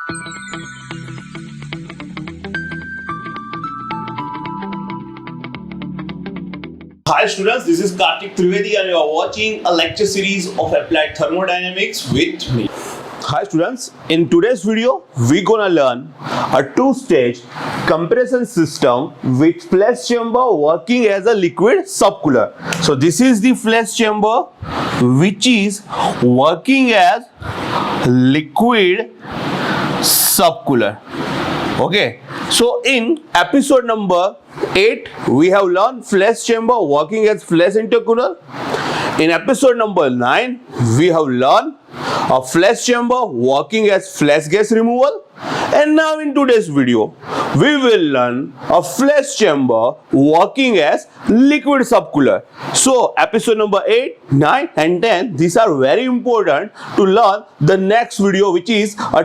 Hi students, this is Kartik Trivedi and you are watching a lecture series of Applied Thermodynamics with me. Hi students, in today's video we're gonna learn a two-stage compression system with flash chamber working as a liquid subcooler. So this is the flash chamber which is working as liquid subcooler. Okay, so in episode number 8 we have learned flash chamber working as flash intercooler. In episode number 9 we have learned a flash chamber working as flash gas removal, and now in today's video we will learn a flash chamber working as liquid subcooler. So episode number 8, 9 and 10, these are very important to learn the next video, which is a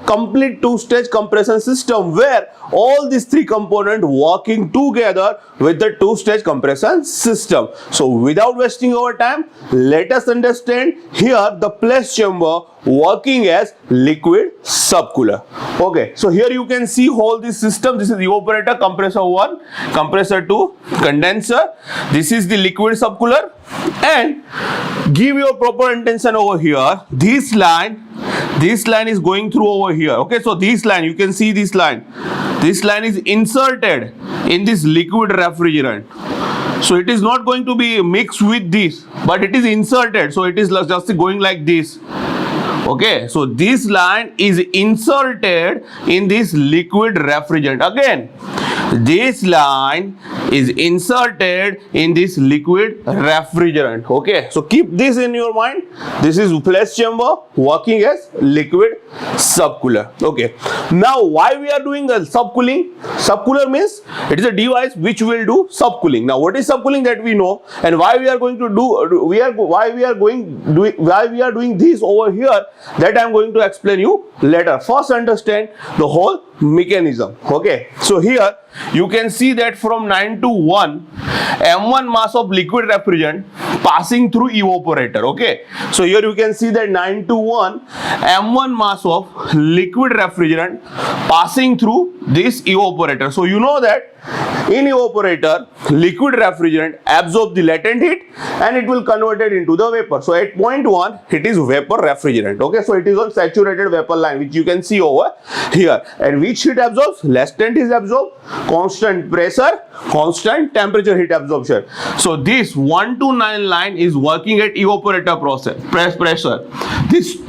complete two-stage compression system where all these three components working together with the two-stage compression system. So without wasting our time, let us understand here the flash chamber working as liquid subcooler. Okay, so here you can see all this system. This is the evaporator, compressor 1, compressor 2, condenser. This is the liquid subcooler, and give your proper attention over here. This line is going through over here. Okay, so this line, you can see this line is inserted in this liquid refrigerant. So it is not going to be mixed with this, but it is inserted, so it is just going like this. Okay, so this line is inserted in this liquid refrigerant. Again, this line is inserted in this liquid refrigerant. Okay, so keep this in your mind. This is flash chamber working as liquid subcooler. Okay, now why we are doing a subcooling? Subcooler means it is a device which will do subcooling. Now what is subcooling that we know, and why we are going to do why we are doing this over here, that I am going to explain you later. First understand the whole mechanism. Okay, so here you can see that from 9 to 1 m1 mass of liquid refrigerant passing through evaporator. Okay, so here you can see that 9 to 1 m1 mass of liquid refrigerant passing through this evaporator. So you know that in evaporator, liquid refrigerant absorbs the latent heat and it will convert it into the vapor. So at point 1 it is vapor refrigerant. Okay, so it is on saturated vapor line, which you can see over here. And which heat absorbs? Latent heat absorbed, constant pressure, constant temperature heat absorption. So this 1 to 9 line is working at evaporator pressure.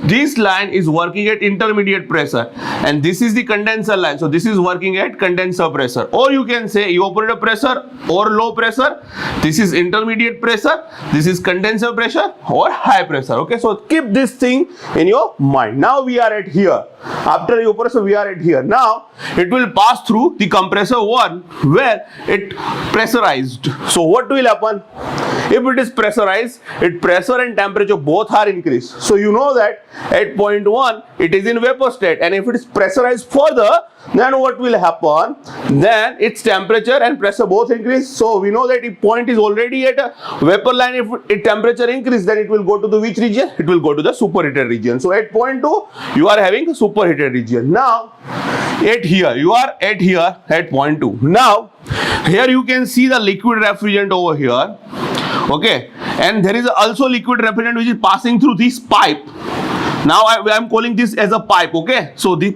This line is working at intermediate pressure, and this is the condenser line. So this is working at condenser pressure, or you can say evaporator pressure or low pressure. This is intermediate pressure, this is condenser pressure or high pressure. Okay, so keep this thing in your mind. Now we are at here. After evaporation we are at here. Now it will pass through the compressor 1 where it pressurized. So what will happen? If it is pressurized, its pressure and temperature both are increased. So you know that at point 1 it is in vapor state, and if it is pressurized further, then what will happen? Then its temperature and pressure both increase. So we know that if point is already at a vapor line, if its temperature increase, then it will go to the which region? It will go to the superheated region. So at point 2 you are having the superheated region. Now you are at point 2. Now here you can see the liquid refrigerant over here. Okay, and there is also liquid refrigerant which is passing through this pipe. Now I am calling this as a pipe. Okay, so there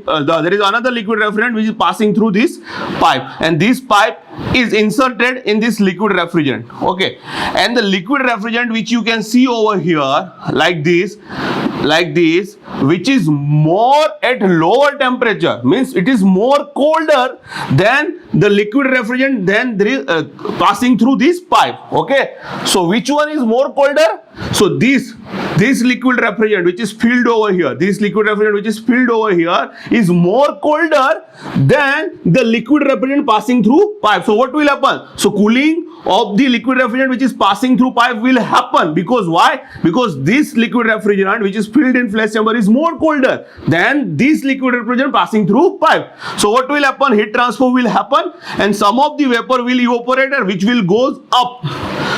is another liquid refrigerant which is passing through this pipe, and this pipe is inserted in this liquid refrigerant. Okay, and the liquid refrigerant which you can see over here like this, which is more at lower temperature, means it is more colder than the liquid refrigerant then there is passing through this pipe. Okay, so which one is more colder? So this liquid refrigerant which is filled over here, is more colder than the liquid refrigerant passing through pipe. So what will happen? So cooling of the liquid refrigerant which is passing through pipe will happen, because why? Because this liquid refrigerant which is filled in flash chamber is more colder than this liquid refrigerant passing through pipe. So what will happen? Heat transfer will happen, and some of the vapor will evaporate, which will goes up.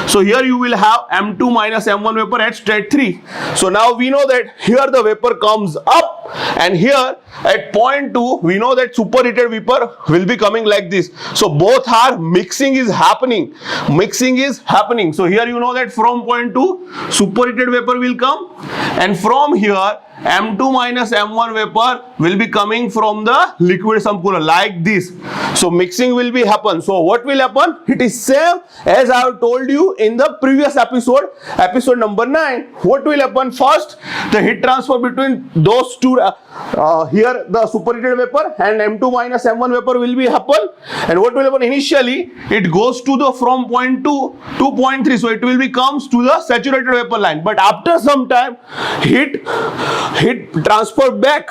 So here you will have M2 minus M1 vapor at state 3. So now we know that here the vapor comes up, and here at point 2 we know that superheated vapor will be coming like this. So both are mixing is happening. So here you know that from point 2 superheated vapor will come, and from here M2 minus M1 vapor will be coming from the liquid sump cooler like this. So mixing will be happen. So what will happen? It is same as I have told you in the previous episode number 9. What will happen? First, the heat transfer between those two, here the superheated vapor and M2 minus M1 vapor will be happen. And what will happen? Initially, it goes to the from point 2 to point 3. So it will be comes to the saturated vapor line. But after some time, heat transfer back.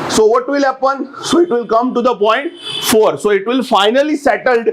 So what will happen? So it will come to the point 4. So it will finally settled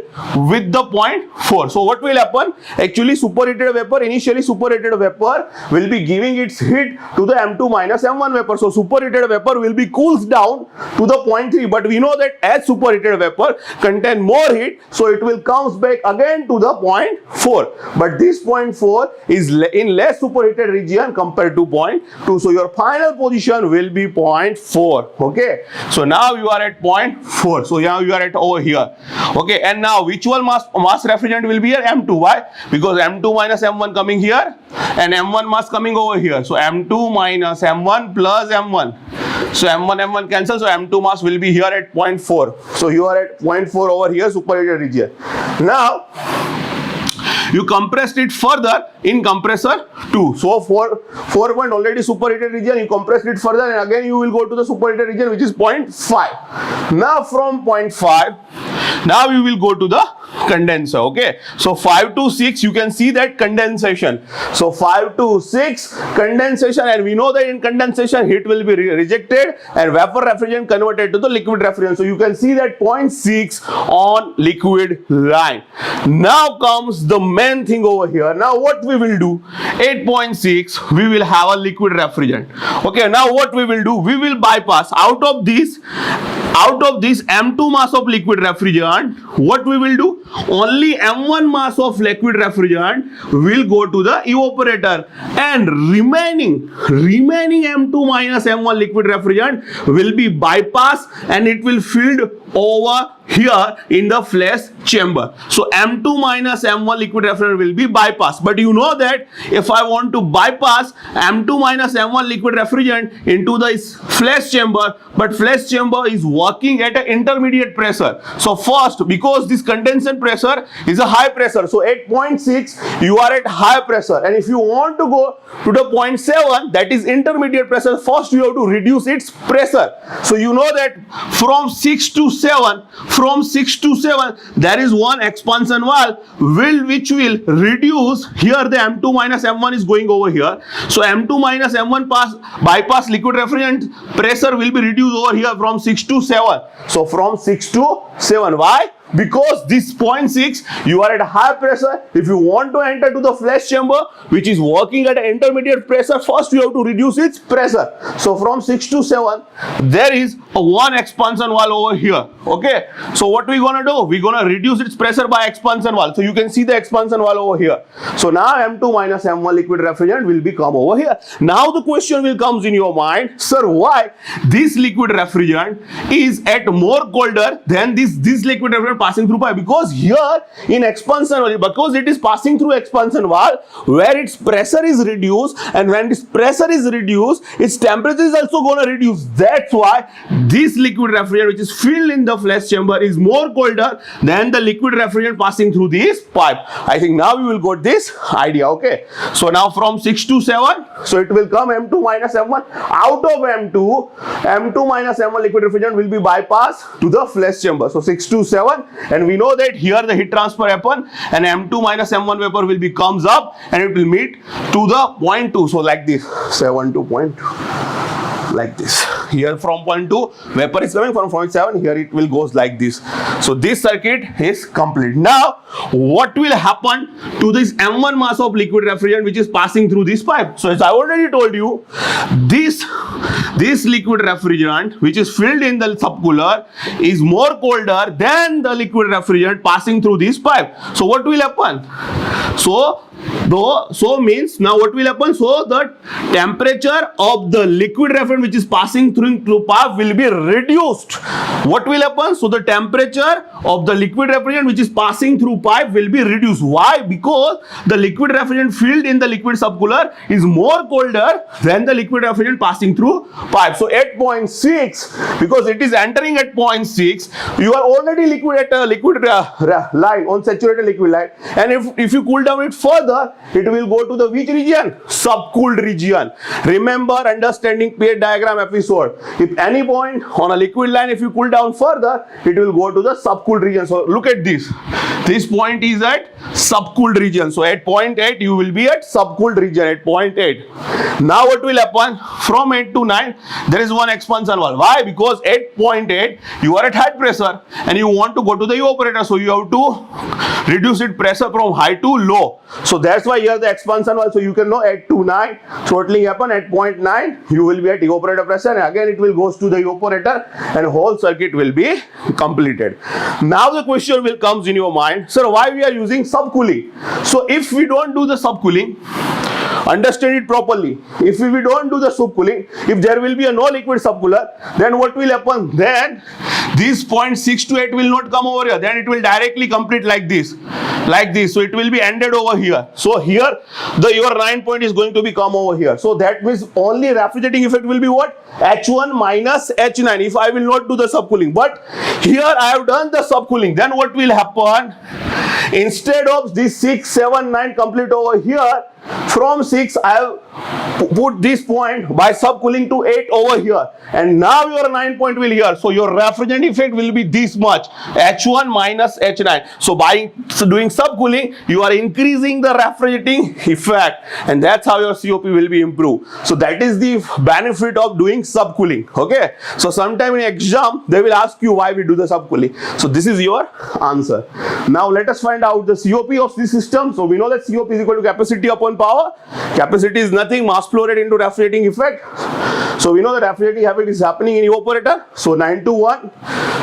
with the point 4. So what will happen? Actually initially superheated vapor will be giving its heat to the M2 minus M1 vapor. So superheated vapor will be cools down to the point 3. But we know that as superheated vapor contain more heat, so it will comes back again to the point 4. But this point 4 is in less superheated region compared to point 2. So your final position will be point 4. Okay. So now you are at point 4. So now you are at over here. Okay. And now which one mass refrigerant will be here? M2. Why? Because M2 minus M1 coming here and M1 mass coming over here. So M2 minus M1 plus M1. So M1 cancel. So M2 mass will be here at 0.4. So you are at 0.4 over here, superheated region. Now you compressed it further in compressor 2. So 4 point already superheated region, you compressed it further, and again you will go to the superheated region, which is 0.5. Now from 0.5, now we will go to the condenser. Okay, so 5 to 6 you can see that condensation. So 5 to 6 condensation, and we know that in condensation heat will be rejected and vapor refrigerant converted to the liquid refrigerant. So you can see that 0.6 on liquid line. Now comes the main thing over here. Now what we will do? 8.6 we will have a liquid refrigerant. Okay, now what we will do? We will bypass out of this M2 mass of liquid refrigerant. What we will do? Only M1 mass of liquid refrigerant will go to the evaporator, and remaining M2 minus M1 liquid refrigerant will be bypassed, and it will filled over here in the flash chamber. So M2 minus M1 liquid refrigerant will be bypassed. But you know that if I want to bypass M2 minus M1 liquid refrigerant into this flash chamber, but flash chamber is working at an intermediate pressure. So first, because this condensation pressure is a high pressure, so 8.6 you are at high pressure, and if you want to go to the 0.7, that is intermediate pressure, first you have to reduce its pressure. So you know that from 6 to 7 there is one expansion valve which will reduce. Here the M2 minus M1 is going over here, so M2 minus M1 bypass liquid refrigerant pressure will be reduced over here from 6 to 7. So from 6 to 7. Why? Because this 0.6 you are at high pressure. If you want to enter to the flash chamber which is working at an intermediate pressure, first you have to reduce its pressure. So from 6 to 7 there is a one expansion valve over here. Okay, so what we gonna do? We gonna reduce its pressure by expansion valve. So you can see the expansion valve over here. So now M2 minus M1 liquid refrigerant will become over here. Now the question will comes in your mind, sir, why this liquid refrigerant is at more colder than this liquid refrigerant passing through pipe? Because here in expansion valve, because it is passing through expansion valve where its pressure is reduced, and when this pressure is reduced, its temperature is also going to reduce. That's why this liquid refrigerant which is filled in the flash chamber is more colder than the liquid refrigerant passing through this pipe. I think now we will got this idea. Okay, so now from 6 to 7, so it will come M2 minus M1. Out of M2 minus M1 liquid refrigerant will be bypassed to the flash chamber. So 6 to 7, and we know that here the heat transfer happen, and M2 minus M1 vapor will be comes up, and it will meet to the 0.2. So like this, 7 to 0.2. Like this. Here from 0.2 vapor is coming, from 0.7 here it will goes like this. So this circuit is complete. Now what will happen to this M1 mass of liquid refrigerant which is passing through this pipe? So as I already told you, this liquid refrigerant which is filled in the subcooler is more colder than the liquid refrigerant passing through this pipe. So what will happen? So So means now what will happen? So the temperature of the liquid refrigerant which is passing through pipe will be reduced. What will happen? So the temperature of the liquid refrigerant which is passing through pipe will be reduced. Why? Because the liquid refrigerant filled in the liquid subcooler is more colder than the liquid refrigerant passing through pipe. So at 0.6, because it is entering at 0.6, you are already liquid at a liquid line, on saturated liquid line, and if you cool down it further, it will go to the which region? Subcooled region. Remember understanding pH diagram episode. If any point on a liquid line, if you cool down further, it will go to the subcooled region. So look at this. This point is at subcooled region. So at 0.8, you will be at subcooled region at 0.8. Now what will happen? From 8 to 9, there is one expansion valve. Why? Because at 0.8, you are at high pressure and you want to go to the evaporator. So you have to reduce its pressure from high to low. So that's why here the expansion valve. So you can know at 9, throttling happen at 0.9, you will be at evaporator pressure, and again it will goes to the evaporator and whole circuit will be completed. Now the question will comes in your mind, sir, why we are using subcooling? So if we don't do the subcooling, understand it properly. If we don't do the subcooling, if there will be a no liquid subcooler, then what will happen? Then this 0.6 to 8 will not come over here. Then it will directly complete like this. So it will be ended over here. So here your 9 point is going to be come over here. So that means only refrigerating effect will be what? H1 minus H9 if I will not do the subcooling. But here I have done the subcooling. Then what will happen? Instead of this 6, 7, 9 complete over here, from 6 I have put this point by subcooling to 8 over here, and now your 9 point will here. So your refrigerant effect will be this much, H1 minus H9. So by doing subcooling, you are increasing the refrigerating effect, and that's how your COP will be improved. So that is the benefit of doing subcooling. Okay, so sometime in exam they will ask you why we do the subcooling. So this is your answer. Now let us find out the COP of this system. So we know that COP is equal to capacity upon power. Capacity is nothing, mass flow rate into refrigerating effect. So we know that refrigerating effect is happening in evaporator. So 9 to 1.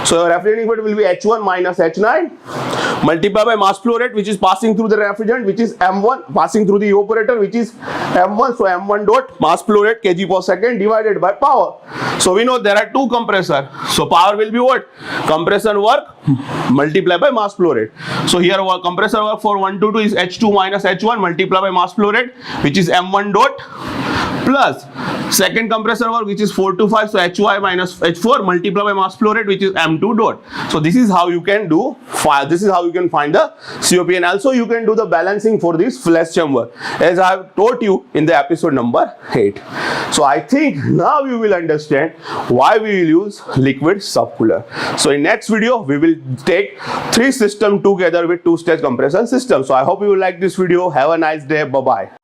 So your refrigerating effect will be H1 minus H9 multiplied by mass flow rate which is passing through the refrigerant, which is M1, passing through the evaporator, which is M1. So M1 dot mass flow rate kg per second divided by power. So we know there are two compressor. So power will be what? Compression work multiplied by mass flow rate. So here our compressor work for 1 to 2 is H2 minus H1 multiplied by mass flow rate, which is M1 dot, plus second compressor work which is 4 to 5, so HY minus H4 multiplied by mass flow rate, which is M2 dot. So this is how you can do, this is how you can find the COP, and also you can do the balancing for this flash chamber as I have taught you in the episode number 8. So I think now you will understand why we will use liquid subcooler. So in next video we will take 3 systems together with 2-stage compression system. So I hope you will like this video. Have a nice day. Bye bye.